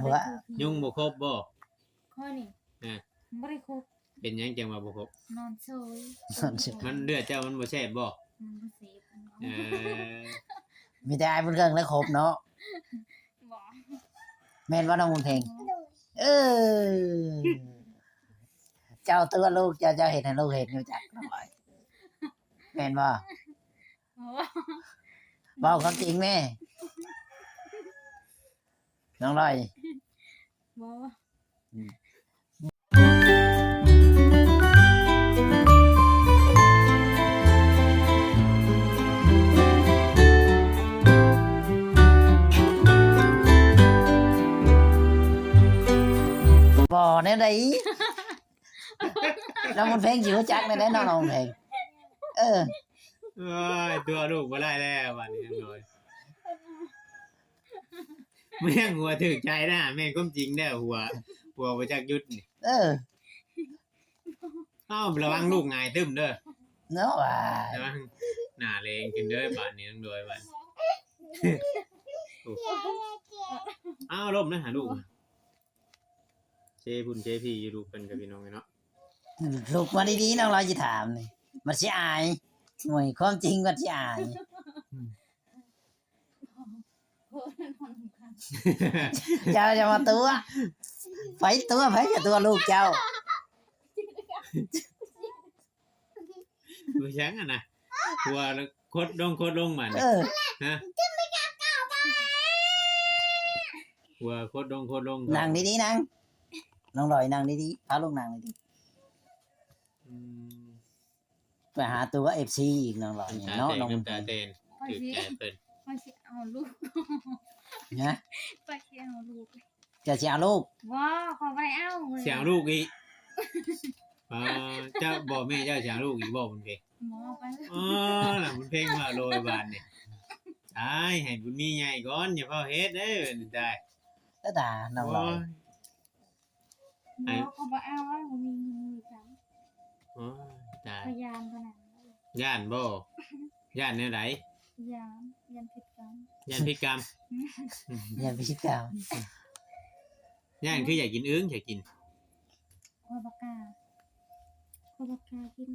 บ่ได้คบ ยุ่งบ่ครบบ่ ข้อนี่ อ่า บ่ได้คบ เป็นหยังจังว่าบ่ครบ นอนเฉย มันเลือดเจ้ามันบ่แซ่บบ่ มันบ่เสพ เออ มีแต่อายบุญเกิงและครบเนาะ บ่ แม่นว่าน้องบุญเพลงเออเจ้าตัวลูกเจ้าเห็นให้ลูกเห็นอยู่จักน้องลอยแม่นบ่ บ่ เว้าความจริงแม่น้องลอย บ่ บ่แน่ใดน้องบุญเพลงสิรู้จักแน่ได้น้องบุญเพลงเออ เอ้ยตัวลูกบ่ได้แล้วบัดนี้น้อยแม่งหัวถึกใจนะแม่งก้มจริงเด้อหัวบ่จักหยุดนี่ เออ เอ้าระวังลูกหงายตึ้มเด้อ เนาะว่า ระวังหน้าแรงขึ้นเด้อบัดนี้น้องโดยบัดอ้าวล้มนะหาลูกเจพุ่นเจพี่อยู่ลูกเพิ่นกับพี่น้องเนาะ ลูกมาดีๆน้องลอยสิถามนี่มันสิอายหน่วยความจริงมันสิอาย โอ้นอนกัน เจ้าจะมาตัวไผจะตัวลูกเจ้า บ่ชังอ่ะนะหัวโคตรลงมัน เออ ฮะหัวโคตรลง นั่งดีๆนั่งน้องลอยนั่งดีๆพาลูกนั่งดี อืม ๆไปหาตัว FC อีกน้องลอย ตา เนาะ แตก น้อง น้ำตาเต้น ไป ถึก สิ ใจเพิ่น ไปสิเอาลูก นะ ไปสิเอาลูก จะสิเอาลูก บ่ขอบ่ได้เอา เสียงลูกอีกเจ้าบอกแม่เจ้าเสียงลูกอีกบ่บุญเพลง หมอไป อ๋อล่ะบุญเพลงมาโรยบานนี่ตายให้บุญมีใหญ่ก่อนอย่าเฝ้าเฮ็ดเด้อได้ แล้วตาน้องลอย หมอขอบ่เอาแล้วบ่มีเงินมีจัง โอ้ยตาย พยานขนาดนั้น ย่านบ่ย่านแนวไหน ยันผิดกัน ย่านพิกรรม อย่าไปคิดกาว ย่านคืออยากกินอึ้งอยากกิน ขอบ่กล้ากิน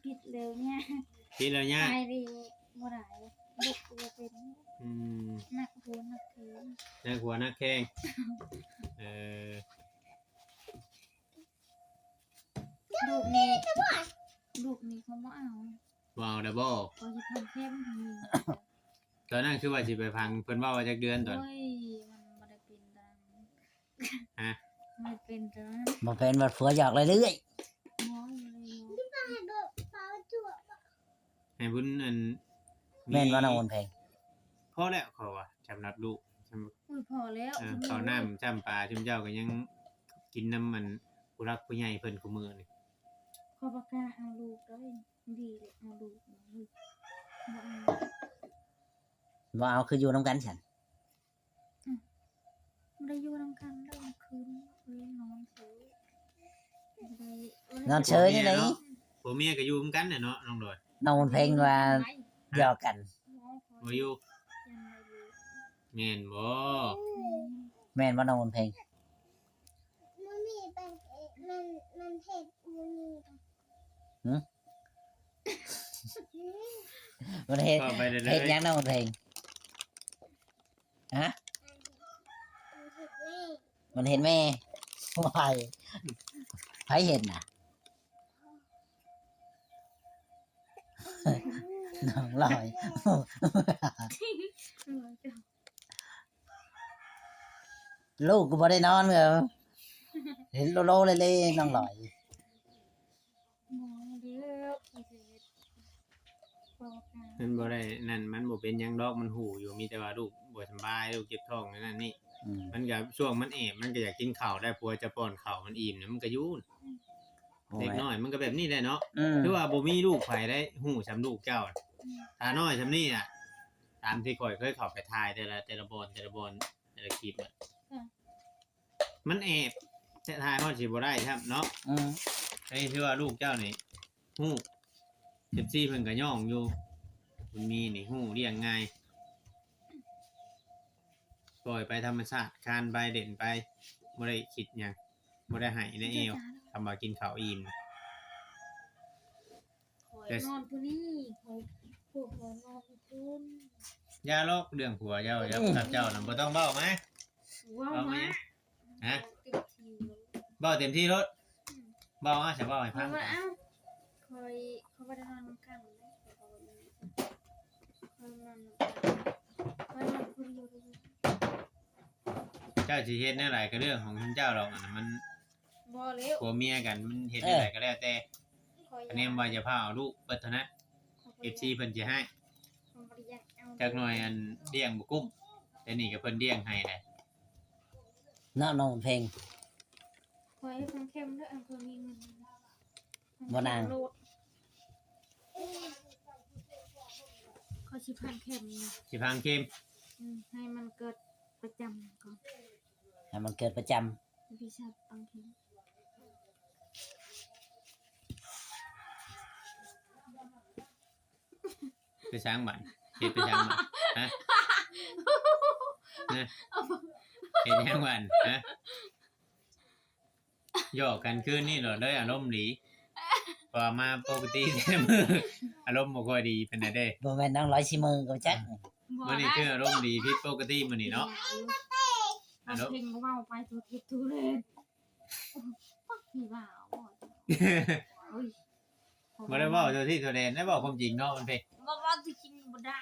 ผิดเร็วเนี่ย กินแล้วย่าน ไปดีบ่ได้ลูกตัวเป็น อืม นักหัวนักเทน นักหัวนักแข้งเออ ลูกนี่เขาบ่เอา ว้าวเด้อบ่ เขาจะทำเข้มทำนี้ ตอนนั้นคือว่าสิไปพังเพิ่นเว้าว่าจักเดือนตอน โอ้ยมันบ่ได้เป็นดัง ฮะ ไม่เป็นดัง บ่เป็นบัดผัวหยอกเรื่อย หมออยู่เลย ให้บุญอัน ๆแม่นว่าน้องบุญเพลง พอแล้วเขาว่าสำหรับลูก อุ้ยพอแล้ว ข้าวน้ำจ้ำปลาชุมเจ้าก็ยังกินน้ำมันผู้รักผู้ใหญ่เพิ่นคู่มือนี่ ขอประกาศเอาลูกด้วยดีเลยเอาลูกบ่เอา ว่าเอาคืออยู่นํกันฉัน ไม่ได้อยู่นำกันได้คืนเลยนอนเฉย นอนเฉยนี่เลย ผัวเมียก็อยู่นำกันน่ะเนาะน้องโดย น้องบุญเพลงว่าหยอกกัน บ่อยู่แม่นบ่ แม่นว่าน้องบุญเพลง มันมีเป็นมันเห็ดมันมี มันเฮ็ด ก็ไปเรื่ เฮ็ด อย หยังน้องบุญเพลงฮะ มันเห็ดแม่ มันเห็นแม่วายไผเห็นน่ะ น้องลอย ลูกกูบ่ได้นอนเหรอเห็นโลๆเลยๆน้องลอย หมอเดียวไปเสร็จบอก ๆมันบ่ได้นั่นมันบ่เป็นหยังดอกมันหูอยู่มีแต่ว่าลูกบ่สำบายลูกเจ็บท้องนั่นนี่ อืม มันก็ช่วงมันแอบมันก็อยากกินข้าวได้ผัวจะป้อนข้าวมันอิ่มเนี่ยมันก็ยุ่น โอ้ เด็ก ย น้อยมันก็แบบนี้แหละเนาะ อืม คือว่าบ่มีลูกไผได้หู้สำลูกเจ้าถ้าน้อยสำนี่อ่ะตามที่ข่อยเคยเข้าไปถ่ายแต่ละบอนแต่ละคลิปอ่ะมันแอบแต่ถ่ายฮอดสิบ่ได้ครับเนาะ อืม ไอ้ที่ว่าลูกเจ้านี่ฮู้14เพิ่นก็ย่องอยู่มันมีนี่ฮู้เลี้ยงง่าย ปล่อยไปธรรมชาติคานไปเด่นไปบ่ได้คิดหยังบ่ได้ให้ในเอวคำว่ากินข้าวอิ่ม คอยนอนผู้นี้คอยพวกคอยนอนผู้คุณ อย่าลอกเรื่องผัวเจ้าอย่ากับเจ้าน่ะบ่ต้องเว้ามา ว้าว เอามา มา ฮะ เต็มทีเลย เว้าเต็มที่รถเว้าจะเว้าให้ เพ ฟั ราะ ง ว่าเอ้าคอยเขาไม่ได้นอนน้ำกันเลยคอยนอนน้ำกันคอยนอนคนเดียวเลย เจ้าสิเฮ็ดแนวใดก็เรื่องของเจ้าหรอกอันนั้นมัน บ่เร็ว ผัวเมียกันมันเฮ็ดแนวใดก็แล้วแต่ คอย คะแนนว่าจะพาเอาลูกเบิดเท่านั้น FC เพิ่นสิให้ คนบริยากเอา จักหน่อยอันเลี้ยงบ่กุ้มแต่นี่ก็เพิ่นเลี้ยงให้แหละ เนาะน้องเพลง คอยให้คนเข้มด้วยอันคนมีเงิน บ่นาง โลดคอยชิพันเข้มนะ สิพังเข็ม ให้มันเกิดประจำก่อน ให้มันเกิดประจำ พี่ชาตังเข้ม ไปช้างบันเฮ็ดไปช้างบันฮะนะเฮ็ดช้างบันฮะหยอกกันคืนนี่เหรอเลยอารมณ์ดีพอมาปกติแต่มืออารมณ์บ่ค่อยดีเป็นไดเด้ บ่แม่นน้องร้อยชิมือก็จัก มื้อนี้คืออารมณ์ดีผิดปกติมื้อนี้เนาะ เอาเพลงเบาไปทุกทิศทุกเลนพี่บ่าวโอ้ย บ่ได้เว้าเจ้าที่เจ้าแดนได้เว้าความจริงเนาะมันเพ่ บ่ที่จริงบ่ได้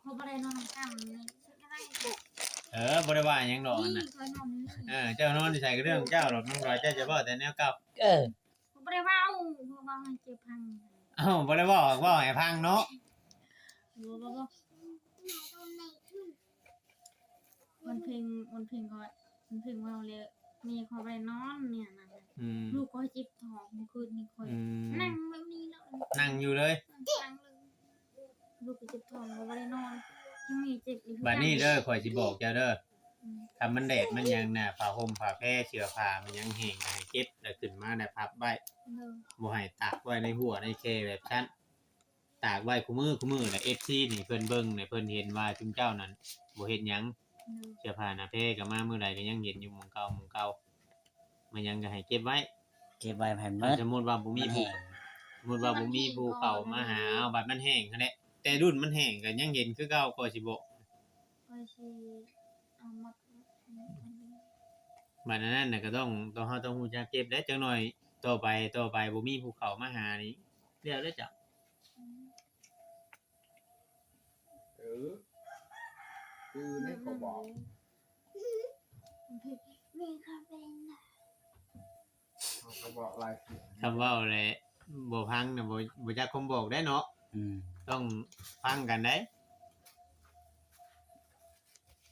เขาบ่ได้นอนกันนี่ก็ได้ บ่ได้ว่าหยังดอกอัน นี่ น่ะ เคยนอนนี่ เจ้านอนที่ใส่ก็เรื่องเจ้าหรอกน้องรอยเจ้าจะเว้าแต่แนวเก่า เออ เขาบ่ได้เว้าเขาเว้าให้เจ็บพัง อ้าวบ่ได้เว้าให้พังเนาะ บ่วันเพลงก็วันเพลงเว้าเลยมีเขาบ่ได้นอนเนี่ยนั่น อืม ลูกก็จิบท้องเมื่อคืนนี้ค่อย อืม นั่งแบบนี้แล้ว นั่งอยู่เลย นั่งเลยลูกก็จิบท้องก็บ่ได้นอนยังมีเจ็บอีก บัดนี้เด้อข่อยสิบอกเจ้าเด้อถ้ามันแดดมันยังน่ะผ้าห่มผ้าแพร่เสื้อผ้ามันยังแห้งให้เก็บแล้วขึ้นมาได้พับไว้ บ่ให้ตากไว้ในหัวในเคแบบชั้นตากไว้คู่มือน่ะ FC นี่เพิ่นเบิ่งนี่เพิ่นเห็นว่าจุมเจ้านั้นบ่เฮ็ดหยังเสื้อผ้าหน้าแพร่ก็มามื้อใดก็ยังเห็นอยู่หม้องเก่ามันยังก็ให้เก็บไว้ เก็บไว้ให้หม ถ้า ด สมมุติว่าบ่มี มัน ผู้ แห้ง สมมุติว่าบ่มีผู้เข้ามาหาเอาบัดมันแห้งนั่นแหละแต่รุ่นมันแห้งก็ยังเห็นคือเก่าก็สิบอก ก็สิเอามา บัดนั้นน่ะก็ต้องเฮาต้องฮู้จักเก็บได้จักหน่อยต่อไปบ่มีผู้เข้ามาหานี่เรียกได้จ้ะ คือนี่ก็บอก มีคาเฟ่นะ เขาก็บอกอะไร คำเว้าแหละบ่พังน่ะบ่จักคมบอกได้เนาะ อืม ต้องฟังกันได้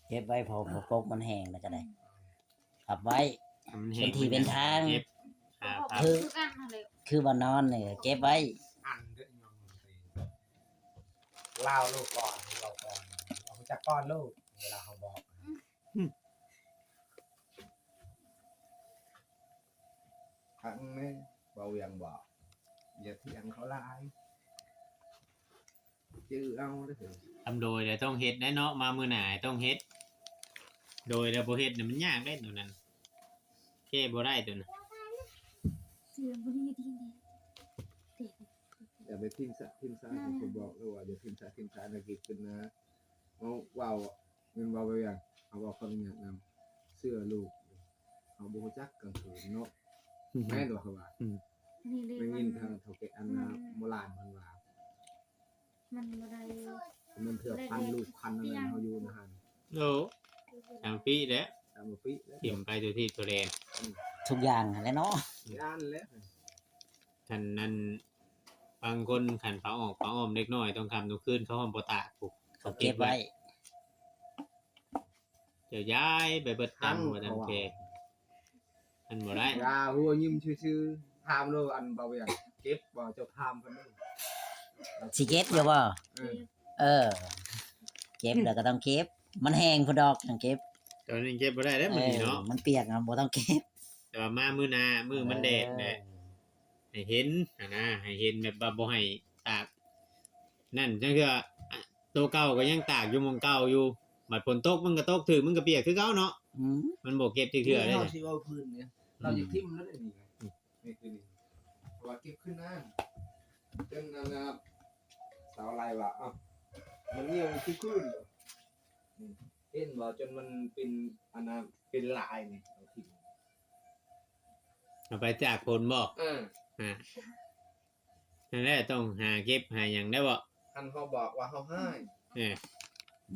เก็บไว้พอปกมันแห้งแล้วก็ได้ขับไว้ มันแห้ง เป็นที่เป็นทาง เก็บครับ คือ คือกันนั่นแหละ คือบ่นอนนี่เก็บไว้ อันเรื่องยองตีเล่าลูกก่อนเราก่อนเราจะป้อนลูกเวลาเขาบอกครั้งนี้เบาอย่างบอกอย่าเถียงเขาลายจื้อเอาได้เถอะ ทำโดยแต่ต้องเฮ็ดได้เนาะมามื้อหน้าต้องเฮ็ดโดยแล้วบ่เฮ็ดน่ะมันยากได้ตัวนั้นแก้บ่ได้ตัวนั้น เสียงบ่ดีดีเด็ก อย่าไปทิ้งซะผมบอกเลยว่าอย่าทิ้งซะนะกิขึ้นนะเอาว่าวเงินว่าวไปอย่างเอาว่าคนเนี่ยนำเสื้อลูกเอาโบจักกลางคืนเนาะแม่นว่าเขาว่า นี่เลย ไม่ มั ยิ น นทางเท่าแก่อันนะโบราณมันว่า มันบ่ได้ มันเถื่อพันลูกพันอะไรเขาอยู่นะฮะ โอ้ทางปีแล้ว ตามปีแล้ว ถิ่มไปตัวที่ตัวแดน ทุกอย่างนั่นแหละเนาะ ย่านแล้ว ท่านนั้นบางคนขันฟ้าออกฟ้าออมเล็กน้อยต้องคำต้องคืนเขาหอมบ่ตากผูก เขาเก็บไว้ เดี๋ยวย้ายไปเบิดตังว่าทันแกมันบ่ได้ ยาหัวยิ้มชื่อๆทามเลยอันเบาอย่างเก็บบ่เจ้าทามกันเลย สิเก็บอยู่บ่ เออ เออ เก็บแล้วก็ต้องเก็บ มันแห้งพุ่นดอกต้องเก็บ ตอนนี้เก็บบ่ได้แล้วมื้อนี้เนาะ มันเปียกอะบ่ต้องเก็บ แต่ว่ามามื้อหน้ามื้อมันแดดแหละให้เห็นนะให้เห็นแบบว่าบ่ให้ตากนั่นจังคือตัวเก่าก็ยังตากอยู่หม้องเก่าอยู่ บัดฝนตกมันก็ตกถึงมันก็เปียกคือเก่าเนาะ อืม มันบ่เก็บจักเทื่อได้ เรา จ้ะ สิเอาพื้นเนี่ยเราอยากทิ่มแล้วได้นี่ไงนี่คือนี่เพราะว่าเก็บขึ้นนั่นจนนั่นนะครับสาวอะไรวะมันเงี่ยวคือขึ้นเห็นบ่จนมันเป็นอันนั้นเป็นลายนี่เอาทิ่ม เอาไปจากฝนบ่อ่านั่นแหละต้องหาเก็บหาหยังได้บ่ ท่านเขาบอกว่าเขาให้ เออ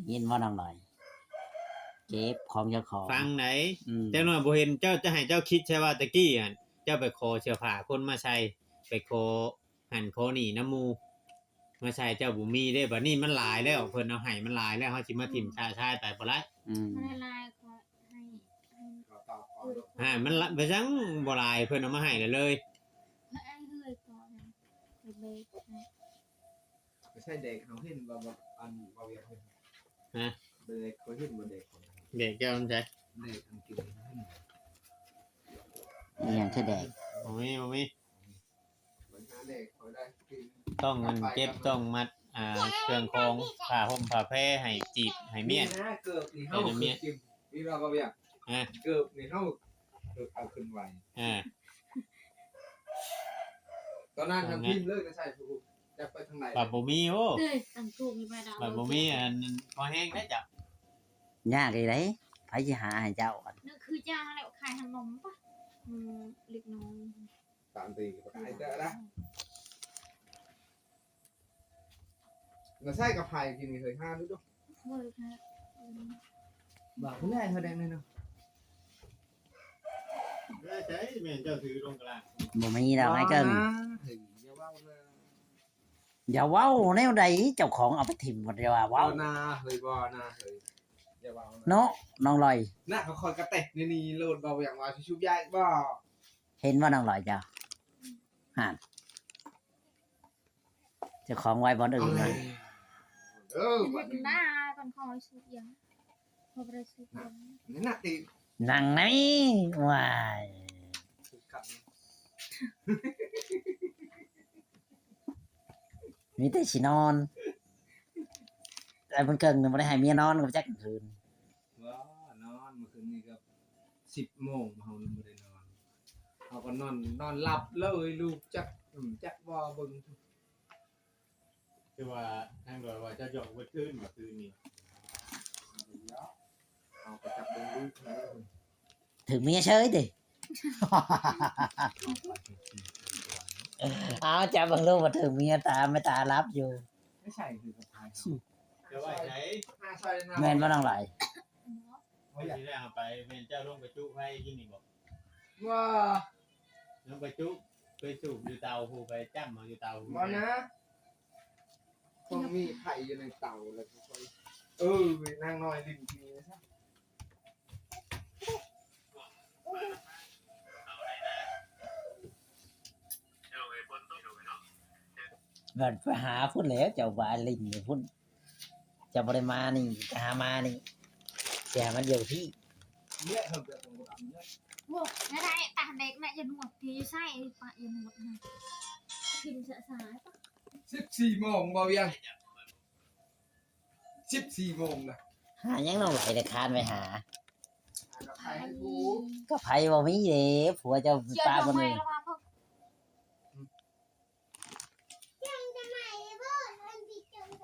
ยินว่าน้องหน่อยเก็บของเจ้าของ ฟังไหน อืม เจ้าหน่อยบ่เห็นเจ้าจะให้เจ้าคิดใช่ว่าตะกี้อ่ะเจ้าไปขอเสื้อผ้าคนมาใส่ไปขอหั่นขอนี่น้ำหมู่มาใส่เจ้าบ่มีได้บัดนี้มันหลายแล้วเพิ่นเอาให้มันหลายแล้วเฮาสิมาถิ่มชายๆไปบ่ได้ อืม มันลายก็ให้ เราตอบเอาลูก มันละไปจังบ่หลายเพิ่นเอามาให้แล้วเลย ให้เฮ้ยก่อนเบรก ไม่ใช่เด็กเขาเห็นว่าแบบอันเราอยากเห็น ฮะ เด็กเขาเห็นว่าเด็กคนนั้น เด็กเจ้ามันใช่ เด็กอันกินเขาเห็น อหย่างคือแดก บ่มี เหมือนหาเด็กเขาได้กิน ต้องเงินเก็บต้องมัดเครื่องของผ้าห่มผ้าแพรให้จีบให้เมียน นะเกือบนี่เขาคือกินนี่เราก็อยาก อ่า เกือบนี่เขาเอาขึ้นไว อ่า ตอนนั้นทำพิมพ์เลิกจะใส่ผูกจะไปทางไหน บัดบ่มีโอ้ เฮ้ยตั้งถูกมีใบดาว บัดบ่มีอันพอแห้งได้จ้ะ ยากอีไดไผสิหาให้เจ้าอะ นั่นคือจ้างแล้วขายขนมปะเล็กน้อย ตามตีประกาศเจอละเราใส่กับไผ่กินเคยห้าด้วย เว้ยค่ะ บอกคุณแม่เธอแดงเลยเนาะ ได้ใช้แม่นเจ้าถือลงกลาง บ่มีดอกไอ้เกิง เฮ้ยอย่าว่าเลย อย่าเว้าแนวใดเจ้าของเอาไปถิ่มบ่ได้ว่า ว้า เว้าว นาเฮ้ยบ่นาเฮ้ยอย่าว่า เนาะน้องลอย น่ะเขาคอยกระเตะนี่โหลดเบาอย่างว่าชุบยายบ่ เห็นว่าน้องลอยเจ้าห่านเจ้าของไว้บ่อนอื่นเลย เห็นหน้าก่อนคอยสุดยังพอไปสุดยัง นี่น่ะตี นั่งไหนว้าย กัด มีแต่สินอนแต่มันเกิงบ่ได้ให้เมียนอนก็จักกลางคืน ว้านอนเมื่อคืนนี้ก็10 โมงเฮาไม่ได้นอนเขาก็นอนหลับเลยลูกจักบ่เบิ่ง คือว่าทางโดยว่าจะหยอกเบิดคืนเมื่อคืนนี้ เอาไปจับเบิ่งลูกเลย ถึงเมียเฉยดิ เอาจับเบิ่งลูกว่าถึงเมียตาไม่ตารับอยู่ ไม่ใช่คือกับไผ่ จะว่าไหน หน้าซอยนะ แม่นบ่น้องลอย เมื่อที่แรกเอาไปแม่นเจ้าลงไปจุไผกินนี่บ่ ว่า ลงไปจุไปสูบอยู่เตาผู้ไปจ้ำเอาอยู่เตาผู้ บ่นะต้องมีไผ่อยู่ในเตาแล้วก็ค่อยนางน้อยลิ้นกินนะซะ บัดไปหาพุ่นแล้วเจ้าว่าลิงอยู่พุ่นเจ้าบ่ได้มานี่จะหามานี่เสียมันอยู่ที่ เนี่ยเฮาเกิดตรงกับเนี่ย โว้ไม่ได้ตาเด็กแม่จะหนวดทีใช่ปะยันหนวดนะพิมพ์สายปะ 14 โมงบ่ยัง14 โมงนะ หายังน้องลอยได้คานไปหา กับไผ่ให้ผู้ ก็ไผบ่มีเด้ผัวเจ้า เจอ ตา ด บ่ อกไม้ นี่ แล้วว่าพวก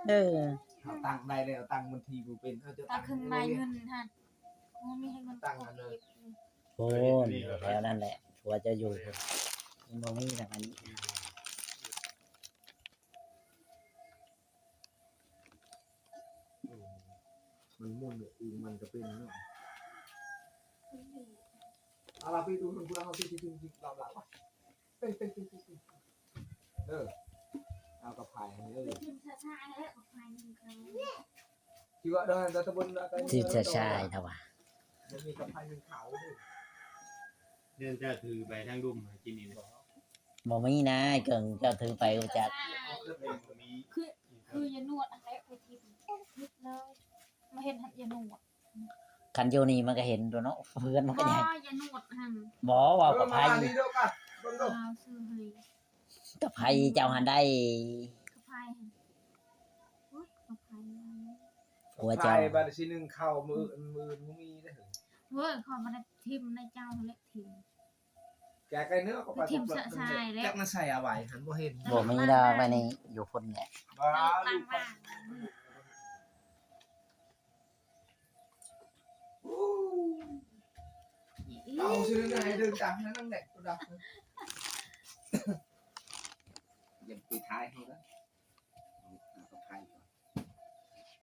เออ เอาตังค์ได้แล้วตังค์บัญชีกูเป็นเอาจะ ตา ตังค์ ครึ่งใบเงินท่านมันมีให้เงิน โอ้นแล้วนั่นแหละผัวเจะอยู่พุ่นมันบ่มีทางอันนี้ มันมุ่นเนี่ยอีมันก็เป็นเนาะเอาล่ะพี่ดูเพื่อนเอาพี่เราละวะเป็นเอากับไผ่ให้ ไปพิมพ์ช้าๆแล้วออกไปหนึ่งครั้ง คิดว่าเดินตะบนอะไร สิจะชายเท่าว่า มันมีกับไผ่เป็นเขาด้วย เดินเจ้าถือไปทางดุ่มหากินนี่บ่ บ่มีนะไอ้เกิงเจ้าถือไปก็จัก บ่มี คืออย่านวดอะไรไปทิมนิดเลยมาเห็นหัดอย่านวด คันอยู่นี่มันก็เห็นตัวเนาะเพื่อนมันก็ ก็ ยัง อย่านวดหัน บ่ว่า เอ กั อบ มา ไผ ดีด้วยกันเบิ่งดู เราซื้อให้ กับไผเจ้าหันได้ กระเพราอุ้ยกระเพรา ฝ หัว ไท เจ้าย บัดทีนึงเข้ามือบ่มีได้เหรอ เฮ้ยขอมาได้ทิมในเจ้าเละทิม แกไก่เนื้อก็ไป ทิมสะชายแล้ว จักมาใส่เอาไว้หันบ่เห็น บ่มีดอกไว้ในอยู่พุ่นเนี่ย บ้า ตั้ ลู ง ก บ้าน เอาชื่อไหนเดินจังนั่งแดกตัวดักอย่าไปทายเขาแล้วเอาไป